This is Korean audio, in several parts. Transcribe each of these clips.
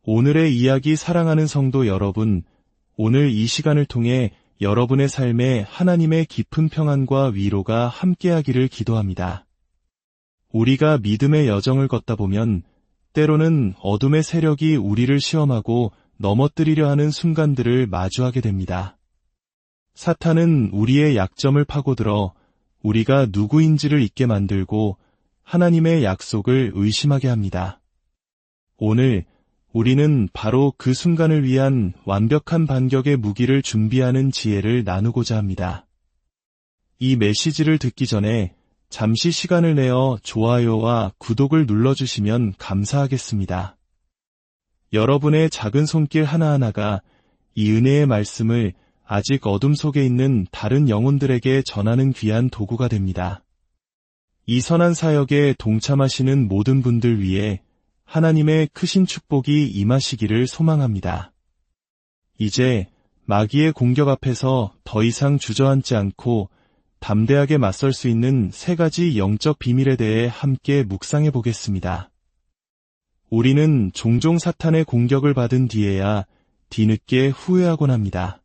오늘의 이야기 사랑하는 성도 여러분, 오늘 이 시간을 통해 여러분의 삶에 하나님의 깊은 평안과 위로가 함께하기를 기도합니다. 우리가 믿음의 여정을 걷다 보면 때로는 어둠의 세력이 우리를 시험하고 넘어뜨리려 하는 순간들을 마주하게 됩니다. 사탄은 우리의 약점을 파고들어 우리가 누구인지를 잊게 만들고 하나님의 약속을 의심하게 합니다. 오늘 우리는 바로 그 순간을 위한 완벽한 반격의 무기를 준비하는 지혜를 나누고자 합니다. 이 메시지를 듣기 전에 잠시 시간을 내어 좋아요와 구독을 눌러주시면 감사하겠습니다. 여러분의 작은 손길 하나하나가 이 은혜의 말씀을 아직 어둠 속에 있는 다른 영혼들에게 전하는 귀한 도구가 됩니다. 이 선한 사역에 동참하시는 모든 분들 위해 하나님의 크신 축복이 임하시기를 소망합니다. 이제 마귀의 공격 앞에서 더 이상 주저앉지 않고 담대하게 맞설 수 있는 세 가지 영적 비밀에 대해 함께 묵상해 보겠습니다. 우리는 종종 사탄의 공격을 받은 뒤에야 뒤늦게 후회하곤 합니다.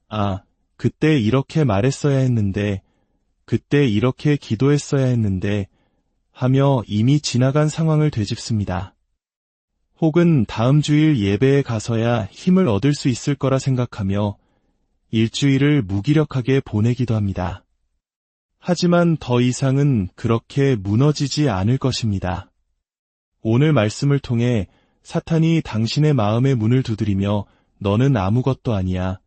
아, 그때 이렇게 말했어야 했는데, 그때 이렇게 기도했어야 했는데, 하며 이미 지나간 상황을 되짚습니다. 혹은 다음 주일 예배에 가서야 힘을 얻을 수 있을 거라 생각하며 일주일을 무기력하게 보내기도 합니다. 하지만 더 이상은 그렇게 무너지지 않을 것입니다. 오늘 말씀을 통해 사탄이 당신의 마음의 문을 두드리며 너는 아무것도 아니야,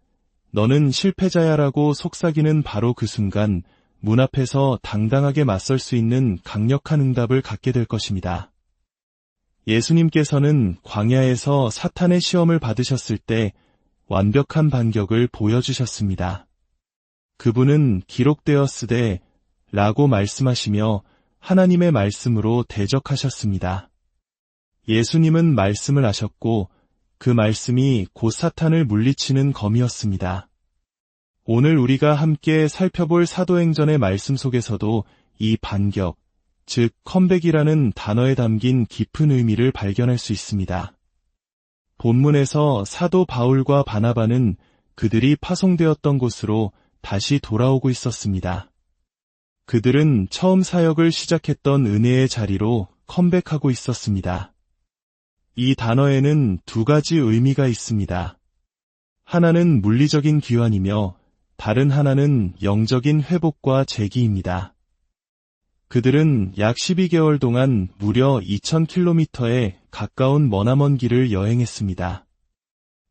너는 실패자야라고 속삭이는 바로 그 순간 문 앞에서 당당하게 맞설 수 있는 강력한 응답을 갖게 될 것입니다. 예수님께서는 광야에서 사탄의 시험을 받으셨을 때 완벽한 반격을 보여주셨습니다. 그분은 기록되었으되 라고 말씀하시며 하나님의 말씀으로 대적하셨습니다. 예수님은 말씀을 하셨고 그 말씀이 곧 사탄을 물리치는 검이었습니다. 오늘 우리가 함께 살펴볼 사도행전의 말씀 속에서도 이 반격, 즉 컴백이라는 단어에 담긴 깊은 의미를 발견할 수 있습니다. 본문에서 사도 바울과 바나바는 그들이 파송되었던 곳으로 다시 돌아오고 있었습니다. 그들은 처음 사역을 시작했던 은혜의 자리로 컴백하고 있었습니다. 이 단어에는 두 가지 의미가 있습니다. 하나는 물리적인 귀환이며 다른 하나는 영적인 회복과 재기입니다. 그들은 약 12개월 동안 무려 2000km에 가까운 머나먼 길을 여행했습니다.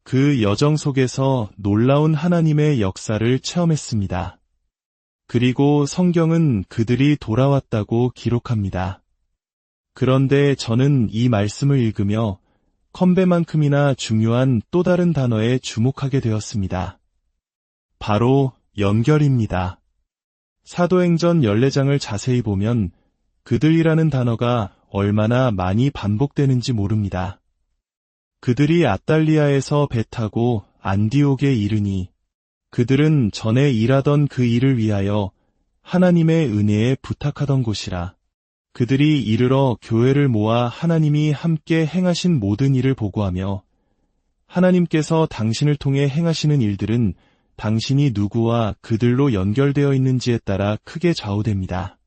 그 여정 속에서 놀라운 하나님의 역사를 체험했습니다. 그리고 성경은 그들이 돌아왔다고 기록합니다. 그런데 저는 이 말씀을 읽으며 컴백만큼이나 중요한 또 다른 단어에 주목하게 되었습니다. 바로 연결입니다. 사도행전 14장을 자세히 보면 그들이라는 단어가 얼마나 많이 반복되는지 모릅니다. 그들이 아달리아에서 배 타고 안디옥에 이르니 그들은 전에 일하던 그 일을 위하여 하나님의 은혜에 부탁하던 곳이라. 그들이 이르러 교회를 모아 하나님이 함께 행하신 모든 일을 보고하며 하나님께서 당신을 통해 행하시는 일들은 당신이 누구와 그들로 연결되어 있는지에 따라 크게 좌우됩니다.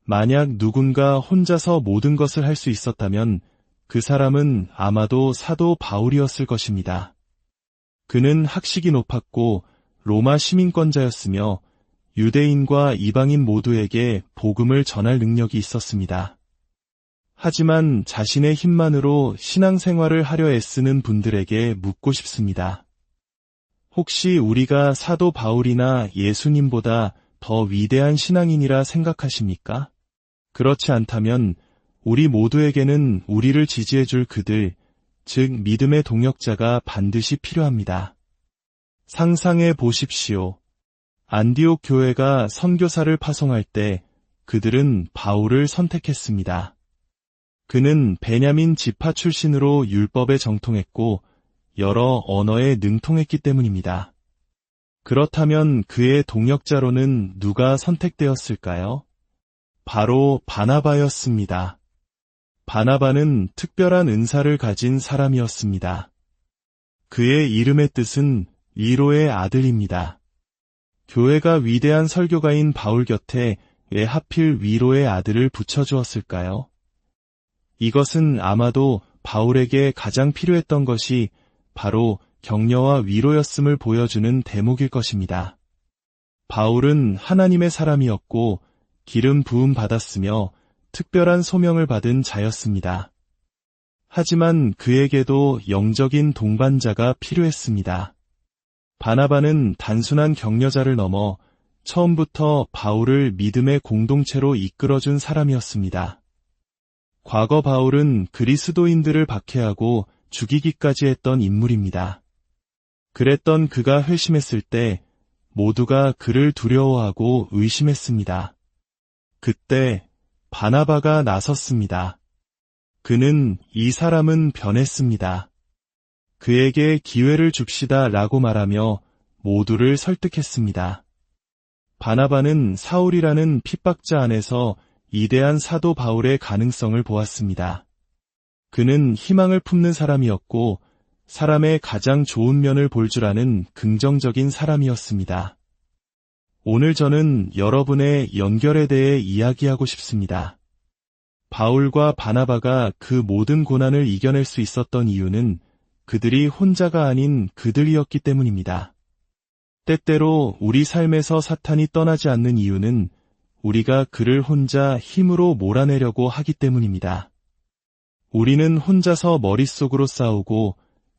만약 누군가 혼자서 모든 것을 할 수 있었다면 그 사람은 아마도 사도 바울이었을 것입니다. 그는 학식이 높았고 로마 시민권자였으며 유대인과 이방인 모두에게 복음을 전할 능력이 있었습니다. 하지만 자신의 힘만으로 신앙생활을 하려 애쓰는 분들에게 묻고 싶습니다. 혹시 우리가 사도 바울이나 예수님보다 더 위대한 신앙인이라 생각하십니까? 그렇지 않다면 우리 모두에게는 우리를 지지해줄 그들, 즉 믿음의 동역자가 반드시 필요합니다. 상상해 보십시오. 안디옥 교회가 선교사를 파송할 때 그들은 바울을 선택했습니다. 그는 베냐민 지파 출신으로 율법에 정통했고 여러 언어에 능통했기 때문입니다. 그렇다면 그의 동역자로는 누가 선택되었을까요? 바로 바나바였습니다. 바나바는 특별한 은사를 가진 사람이었습니다. 그의 이름의 뜻은 위로의 아들입니다. 교회가 위대한 설교가인 바울 곁에 왜 하필 위로의 아들을 붙여주었을까요? 이것은 아마도 바울에게 가장 필요했던 것이 바로 격려와 위로였음을 보여주는 대목일 것입니다. 바울은 하나님의 사람이었고 기름 부음 받았으며 특별한 소명을 받은 자였습니다. 하지만 그에게도 영적인 동반자가 필요했습니다. 바나바는 단순한 격려자를 넘어 처음부터 바울을 믿음의 공동체로 이끌어준 사람이었습니다. 과거 바울은 그리스도인들을 박해하고 죽이기까지 했던 인물입니다. 그랬던 그가 회심했을 때 모두가 그를 두려워하고 의심했습니다. 그때 바나바가 나섰습니다. 그는 이 사람은 변했습니다. 그에게 기회를 줍시다 라고 말하며 모두를 설득했습니다. 바나바는 사울이라는 핍박자 안에서 이대한 사도 바울의 가능성을 보았습니다. 그는 희망을 품는 사람이었고 사람의 가장 좋은 면을 볼 줄 아는 긍정적인 사람이었습니다. 오늘 저는 여러분의 연결에 대해 이야기하고 싶습니다. 바울과 바나바가 그 모든 고난을 이겨낼 수 있었던 이유는 그들이 혼자가 아닌 그들이었기 때문입니다. 때때로 우리 삶에서 사탄이 떠나지 않는 이유는 우리가 그를 혼자 힘으로 몰아내려고 하기 때문입니다. 우리는 혼자서 머릿속으로 싸우고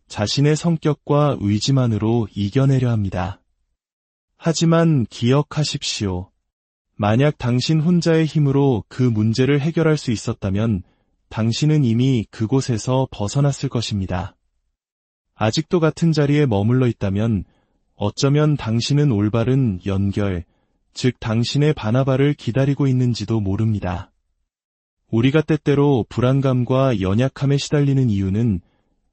자신의 성격과 의지만으로 이겨내려 합니다. 하지만 기억하십시오. 만약 당신 혼자의 힘으로 그 문제를 해결할 수 있었다면 당신은 이미 그곳에서 벗어났을 것입니다. 아직도 같은 자리에 머물러 있다면 어쩌면 당신은 올바른 연결, 즉 당신의 바나바를 기다리고 있는지도 모릅니다. 우리가 때때로 불안감과 연약함에 시달리는 이유는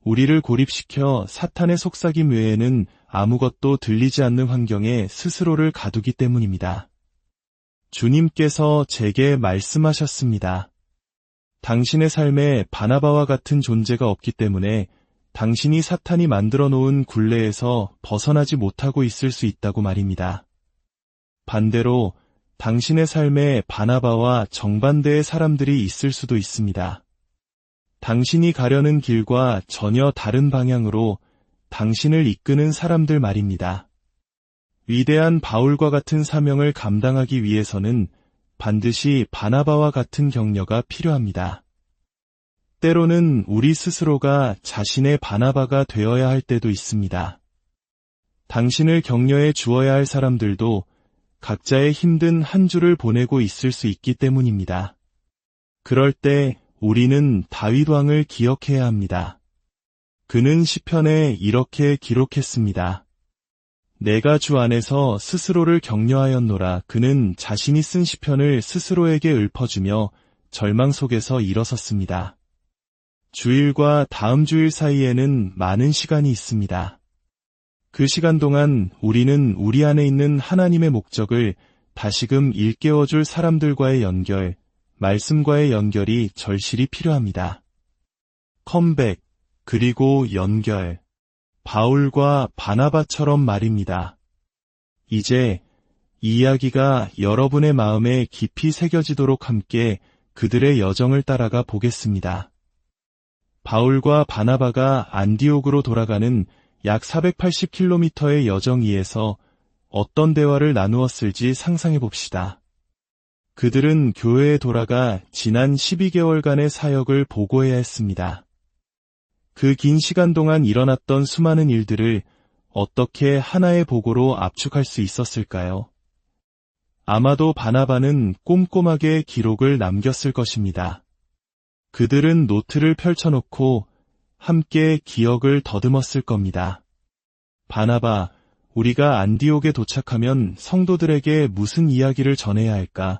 우리를 고립시켜 사탄의 속삭임 외에는 아무것도 들리지 않는 환경에 스스로를 가두기 때문입니다. 주님께서 제게 말씀하셨습니다. 당신의 삶에 바나바와 같은 존재가 없기 때문에 당신이 사탄이 만들어 놓은 굴레에서 벗어나지 못하고 있을 수 있다고 말입니다. 반대로 당신의 삶에 바나바와 정반대의 사람들이 있을 수도 있습니다. 당신이 가려는 길과 전혀 다른 방향으로 당신을 이끄는 사람들 말입니다. 위대한 바울과 같은 사명을 감당하기 위해서는 반드시 바나바와 같은 격려가 필요합니다. 때로는 우리 스스로가 자신의 바나바가 되어야 할 때도 있습니다. 당신을 격려해 주어야 할 사람들도 각자의 힘든 한 주를 보내고 있을 수 있기 때문입니다. 그럴 때 우리는 다윗 왕을 기억해야 합니다. 그는 시편에 이렇게 기록했습니다. 내가 주 안에서 스스로를 격려하였노라. 그는 자신이 쓴 시편을 스스로에게 읊어주며 절망 속에서 일어섰습니다. 주일과 다음 주일 사이에는 많은 시간이 있습니다. 그 시간 동안 우리는 우리 안에 있는 하나님의 목적을 다시금 일깨워줄 사람들과의 연결, 말씀과의 연결이 절실히 필요합니다. 컴백, 그리고 연결. 바울과 바나바처럼 말입니다. 이제 이 이야기가 여러분의 마음에 깊이 새겨지도록 함께 그들의 여정을 따라가 보겠습니다. 바울과 바나바가 안디옥으로 돌아가는 약 480km의 여정 위에서 어떤 대화를 나누었을지 상상해 봅시다. 그들은 교회에 돌아가 지난 12개월간의 사역을 보고해야 했습니다. 그 긴 시간 동안 일어났던 수많은 일들을 어떻게 하나의 보고로 압축할 수 있었을까요? 아마도 바나바는 꼼꼼하게 기록을 남겼을 것입니다. 그들은 노트를 펼쳐놓고 함께 기억을 더듬었을 겁니다. 바나바, 우리가 안디옥에 도착하면 성도들에게 무슨 이야기를 전해야 할까?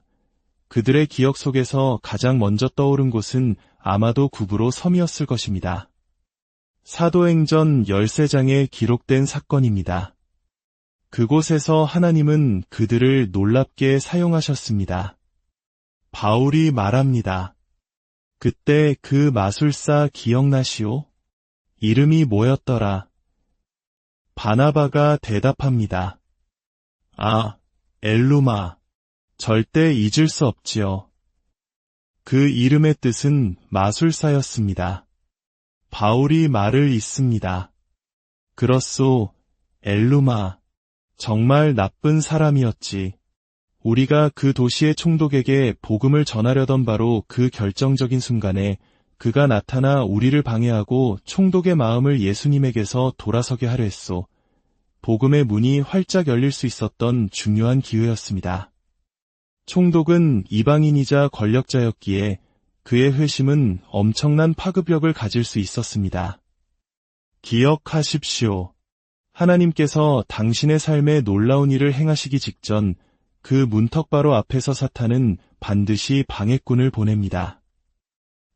그들의 기억 속에서 가장 먼저 떠오른 곳은 아마도 구브로 섬이었을 것입니다. 사도행전 13장에 기록된 사건입니다. 그곳에서 하나님은 그들을 놀랍게 사용하셨습니다. 바울이 말합니다. 그때 그 마술사 기억나시오? 이름이 뭐였더라? 바나바가 대답합니다. 아, 엘루마. 절대 잊을 수 없지요. 그 이름의 뜻은 마술사였습니다. 바울이 말을 잇습니다. 그렇소, 엘루마. 정말 나쁜 사람이었지. 우리가 그 도시의 총독에게 복음을 전하려던 바로 그 결정적인 순간에 그가 나타나 우리를 방해하고 총독의 마음을 예수님에게서 돌아서게 하려 했소. 복음의 문이 활짝 열릴 수 있었던 중요한 기회였습니다. 총독은 이방인이자 권력자였기에 그의 회심은 엄청난 파급력을 가질 수 있었습니다. 기억하십시오. 하나님께서 당신의 삶에 놀라운 일을 행하시기 직전 그 문턱바로 앞에서 사탄은 반드시 방해꾼을 보냅니다.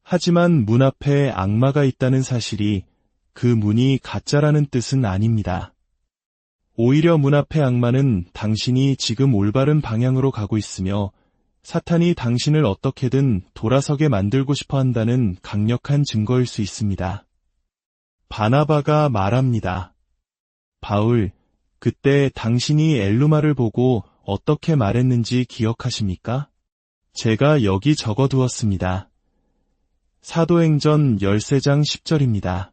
하지만 문 앞에 악마가 있다는 사실이 그 문이 가짜라는 뜻은 아닙니다. 오히려 문 앞의 악마는 당신이 지금 올바른 방향으로 가고 있으며 사탄이 당신을 어떻게든 돌아서게 만들고 싶어 한다는 강력한 증거일 수 있습니다. 바나바가 말합니다. 바울, 그때 당신이 엘루마를 보고 어떻게 말했는지 기억하십니까? 제가 여기 적어두었습니다. 사도행전 13장 10절입니다.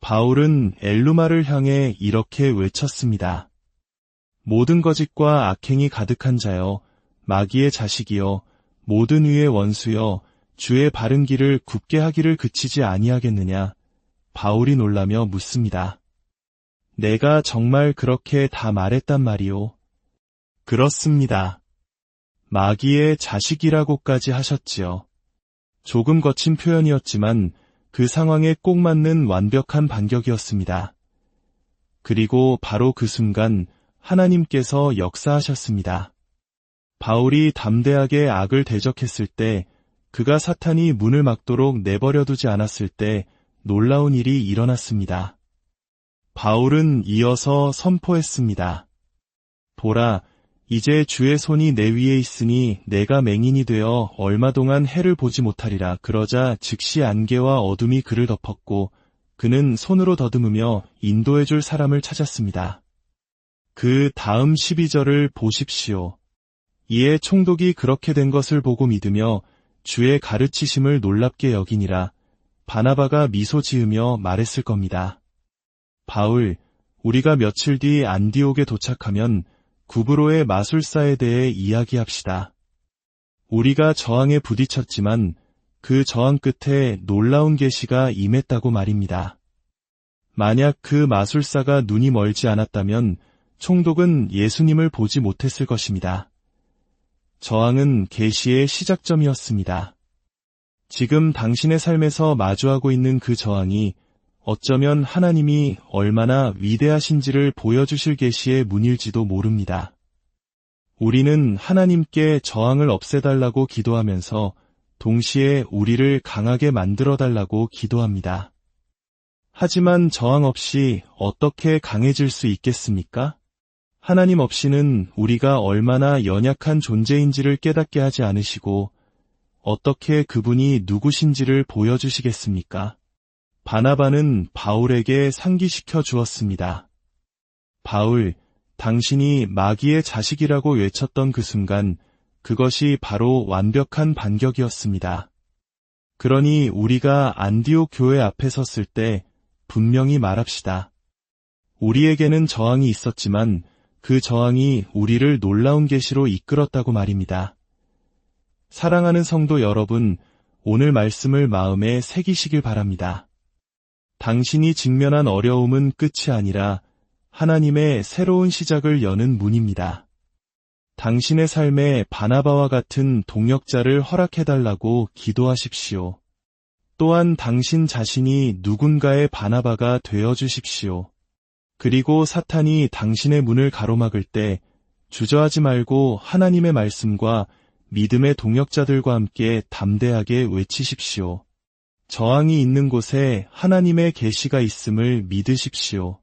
바울은 엘루마를 향해 이렇게 외쳤습니다. 모든 거짓과 악행이 가득한 자여, 마귀의 자식이여, 모든 의의 원수여, 주의 바른 길을 굽게 하기를 그치지 아니하겠느냐? 바울이 놀라며 묻습니다. 내가 정말 그렇게 다 말했단 말이오? 그렇습니다. 마귀의 자식이라고까지 하셨지요. 조금 거친 표현이었지만 그 상황에 꼭 맞는 완벽한 반격이었습니다. 그리고 바로 그 순간 하나님께서 역사하셨습니다. 바울이 담대하게 악을 대적했을 때, 그가 사탄이 문을 막도록 내버려두지 않았을 때 놀라운 일이 일어났습니다. 바울은 이어서 선포했습니다. 보라, 이제 주의 손이 내 위에 있으니 내가 맹인이 되어 얼마 동안 해를 보지 못하리라. 그러자 즉시 안개와 어둠이 그를 덮었고 그는 손으로 더듬으며 인도해 줄 사람을 찾았습니다. 그 다음 12절을 보십시오. 이에 총독이 그렇게 된 것을 보고 믿으며 주의 가르치심을 놀랍게 여기니라. 바나바가 미소 지으며 말했을 겁니다. 바울, 우리가 며칠 뒤 안디옥에 도착하면 구브로의 마술사에 대해 이야기합시다. 우리가 저항에 부딪혔지만 그 저항 끝에 놀라운 계시가 임했다고 말입니다. 만약 그 마술사가 눈이 멀지 않았다면 총독은 예수님을 보지 못했을 것입니다. 저항은 계시의 시작점이었습니다. 지금 당신의 삶에서 마주하고 있는 그 저항이 어쩌면 하나님이 얼마나 위대하신지를 보여주실 계시의 문일지도 모릅니다. 우리는 하나님께 저항을 없애달라고 기도하면서 동시에 우리를 강하게 만들어달라고 기도합니다. 하지만 저항 없이 어떻게 강해질 수 있겠습니까? 하나님 없이는 우리가 얼마나 연약한 존재인지를 깨닫게 하지 않으시고 어떻게 그분이 누구신지를 보여주시겠습니까? 바나바는 바울에게 상기시켜 주었습니다. 바울, 당신이 마귀의 자식이라고 외쳤던 그 순간 그것이 바로 완벽한 반격이었습니다. 그러니 우리가 안디옥 교회 앞에 섰을 때 분명히 말합시다. 우리에게는 저항이 있었지만 그 저항이 우리를 놀라운 계시로 이끌었다고 말입니다. 사랑하는 성도 여러분, 오늘 말씀을 마음에 새기시길 바랍니다. 당신이 직면한 어려움은 끝이 아니라 하나님의 새로운 시작을 여는 문입니다. 당신의 삶에 바나바와 같은 동역자를 허락해달라고 기도하십시오. 또한 당신 자신이 누군가의 바나바가 되어주십시오. 그리고 사탄이 당신의 문을 가로막을 때 주저하지 말고 하나님의 말씀과 믿음의 동역자들과 함께 담대하게 외치십시오. 저항이 있는 곳에 하나님의 계시가 있음을 믿으십시오.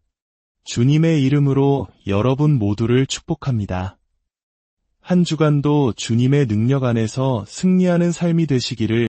주님의 이름으로 여러분 모두를 축복합니다. 한 주간도 주님의 능력 안에서 승리하는 삶이 되시기를